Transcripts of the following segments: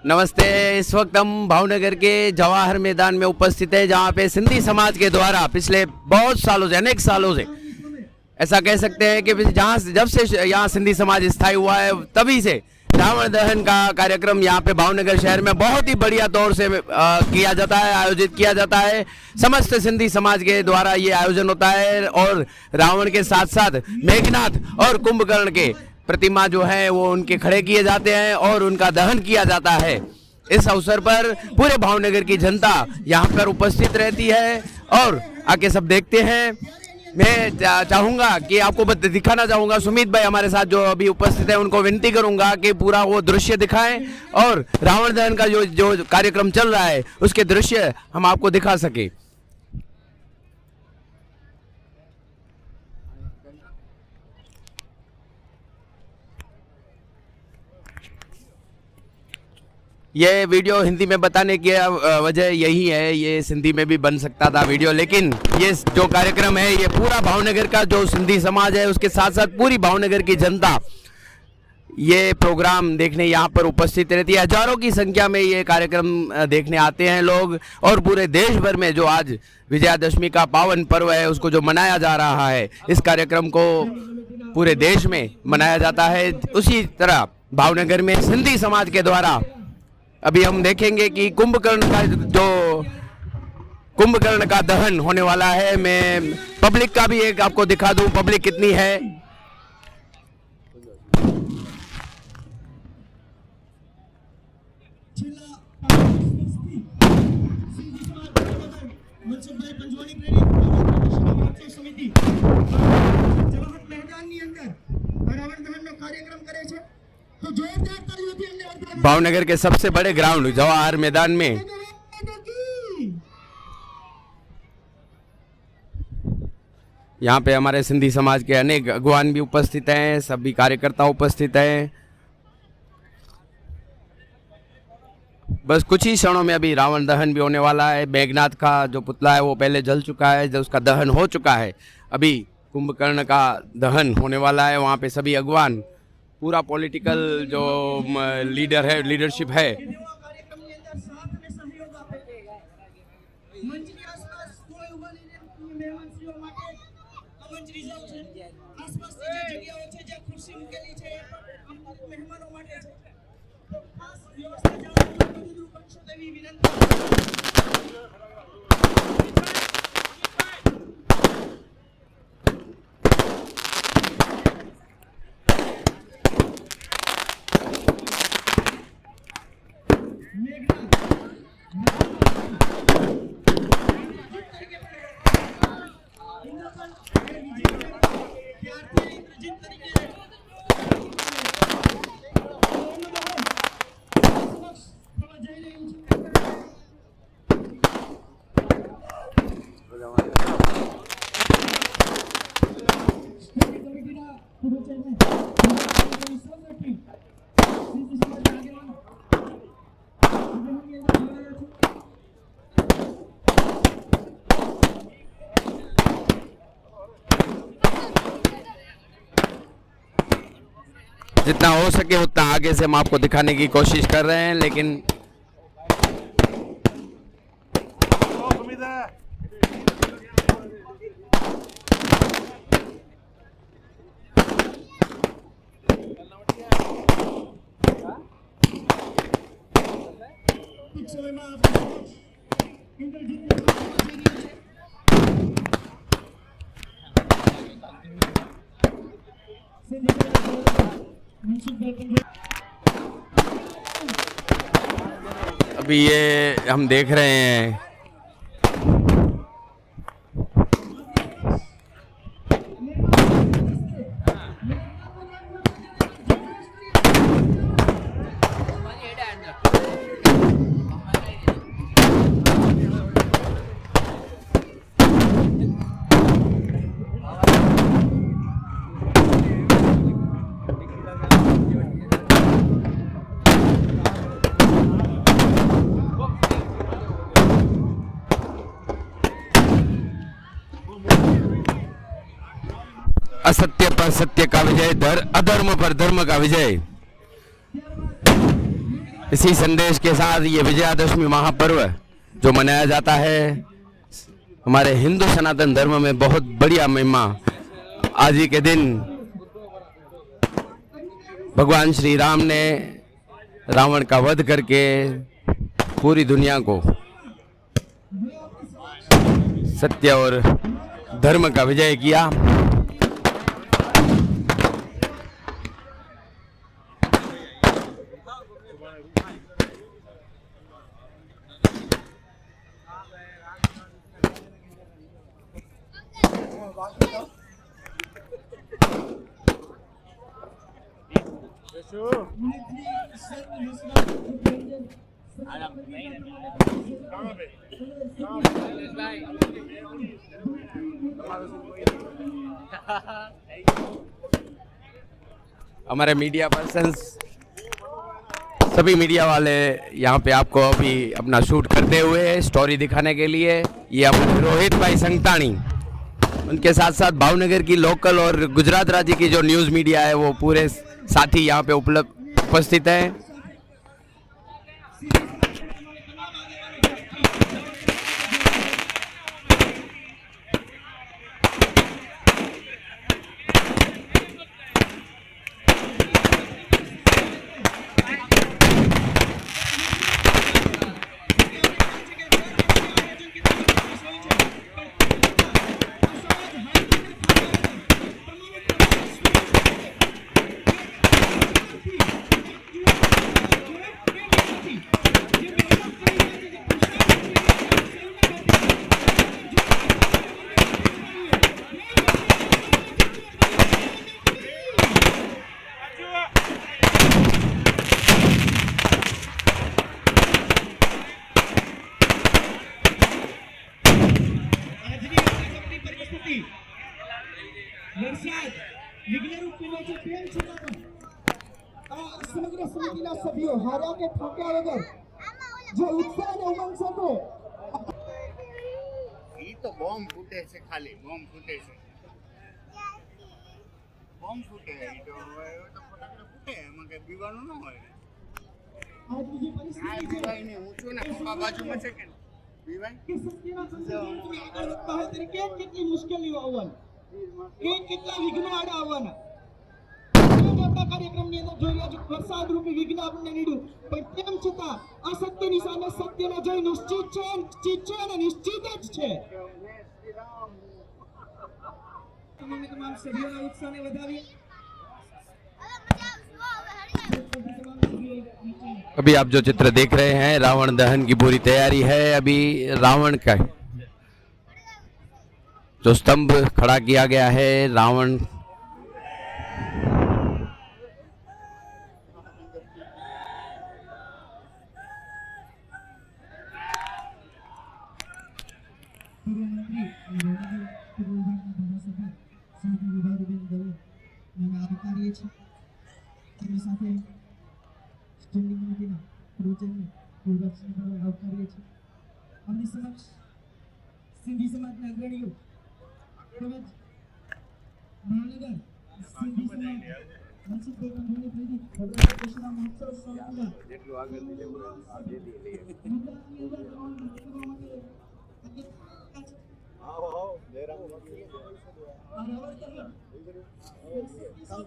नमस्ते। इस वक्त हम भावनगर के जवाहर मैदान में उपस्थित है, जहाँ पे सिंधी समाज के द्वारा पिछले बहुत सालों से, अनेक सालों से ऐसा कह सकते हैं कि जहाँ जब से यहाँ सिंधी समाज स्थायी हुआ है तभी से रावण दहन का कार्यक्रम यहाँ पे भावनगर शहर में बहुत ही बढ़िया तौर से किया जाता है, आयोजित किया जाता है। समस्त सिंधी समाज के द्वारा ये आयोजन होता है और रावण के साथ साथ मेघनाथ और कुंभकर्ण के प्रतिमा जो है वो उनके खड़े किए जाते हैं और उनका दहन किया जाता है। इस अवसर पर पूरे भावनगर की जनता यहाँ पर उपस्थित रहती है और आके सब देखते हैं। मैं चाहूँगा कि आपको दिखाना चाहूँगा, सुमित भाई हमारे साथ जो अभी उपस्थित है उनको विनती करूँगा कि पूरा वो दृश्य दिखाएं और रावण दहन का जो कार्यक्रम चल रहा है उसके दृश्य हम आपको दिखा सके। ये वीडियो हिंदी में बताने की वजह यही है, ये सिंधी में भी बन सकता था वीडियो, लेकिन ये जो कार्यक्रम है ये पूरा भावनगर का जो सिंधी समाज है उसके साथ साथ पूरी भावनगर की जनता ये प्रोग्राम देखने यहाँ पर उपस्थित रहती है। हजारों की संख्या में ये कार्यक्रम देखने आते हैं लोग और पूरे देश भर में जो आज विजयादशमी का पावन पर्व है उसको जो मनाया जा रहा है, इस कार्यक्रम को पूरे देश में मनाया जाता है। उसी तरह भावनगर में सिंधी समाज के द्वारा अभी हम देखेंगे कि कुंभकर्ण का दहन होने वाला है। मैं पब्लिक का भी एक आपको दिखा दूं, पब्लिक कितनी है। भावनगर के सबसे बड़े ग्राउंड जवाहर मैदान में यहाँ पे हमारे सिंधी समाज के अनेक अगवान भी उपस्थित हैं, सभी कार्यकर्ता उपस्थित हैं। बस कुछ ही क्षणों में अभी रावण दहन भी होने वाला है। मेघनाथ का जो पुतला है वो पहले जल चुका है, जो उसका दहन हो चुका है। अभी कुंभकर्ण का दहन होने वाला है। वहाँ पे सभी अगवान, पूरा पॉलिटिकल जो लीडर है, लीडरशिप है, जितना हो सके उतना आगे से हम आपको दिखाने की कोशिश कर रहे हैं, लेकिन अभी ये हम देख रहे हैं असत्य पर सत्य का विजय, अधर्म पर धर्म का विजय। इसी संदेश के साथ ये विजयादशमी महापर्व जो मनाया जाता है हमारे हिंदू सनातन धर्म में बहुत बढ़िया महिमा। आज ही के दिन भगवान श्री राम ने रावण का वध करके पूरी दुनिया को सत्य और धर्म का विजय किया। हमारे मीडिया पर्सन्स सभी मीडिया वाले यहाँ पे आपको अभी अपना शूट करते हुए स्टोरी दिखाने के लिए, ये अपने रोहित भाई संगतानी, उनके साथ साथ भावनगर की लोकल और गुजरात राज्य की जो न्यूज़ मीडिया है वो पूरे साथी यहाँ पे उपस्थित हैं। સમગ્ર સમિતિના સભ્યો હાર્યા કે ઠોક્યા વગર જે ઉત્સાહ અને ઉમંગ સાથે ઈ તો બોમ્બ ફૂટે છે, ખાલી બોમ્બ ફૂટે છે, બોમ્બ ફૂટે ઈ તો ફટાકડા ફૂટે, એમાં કઈ પીવાનું ન હોય. આજની જે પરિસ્થિતિ છે પીવાય ને ઊંચું ને પપ્પા બાજુમાં છે કે પીવાય કે સત્યના સંદેશની આગળ વધવા તરીકે કેટલી મુશ્કેલીઓ આવવાની, કેટલા વિઘ્નો આડા આવવાના. આપણા કાર્યક્રમની અંદર જોઈ રહ્યા છો વરસાદ રૂપી વિઘ્ન આપણને નીડ્યું, પણ તેમ છતાં અસત્યની સામે સત્યનો જય નિશ્ચિત છે અને નિશ્ચિત જ છે. તમામ સભ્યોના ઉત્સાહને વધાવીએ. अभी आप जो चित्र देख रहे हैं रावण दहन की पूरी तैयारी है। अभी रावण का जो स्तंभ खड़ा किया गया है, रावण સિંધી સમાજના અગ્રણીઓ તેમજ ભાવનગર સિંધી સમાજ મનસુખભાઈ ગાંધીની પ્રેરિત ભગવાન કૃષ્ણ મહોત્સવ સમિતિના જેટલું આગળ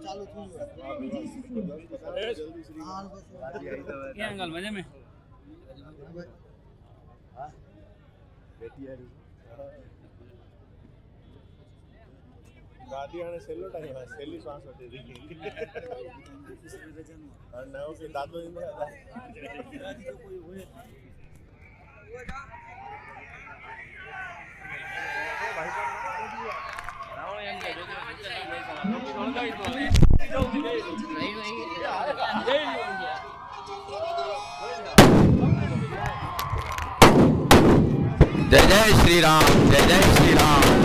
ચાલુ થઈ क्या अंकल मजे में गाड़ी आने सेलो टाइम है सेली सांस होती थी और ना वो के दादो इन में जय जय श्री राम, जय जय श्री राम।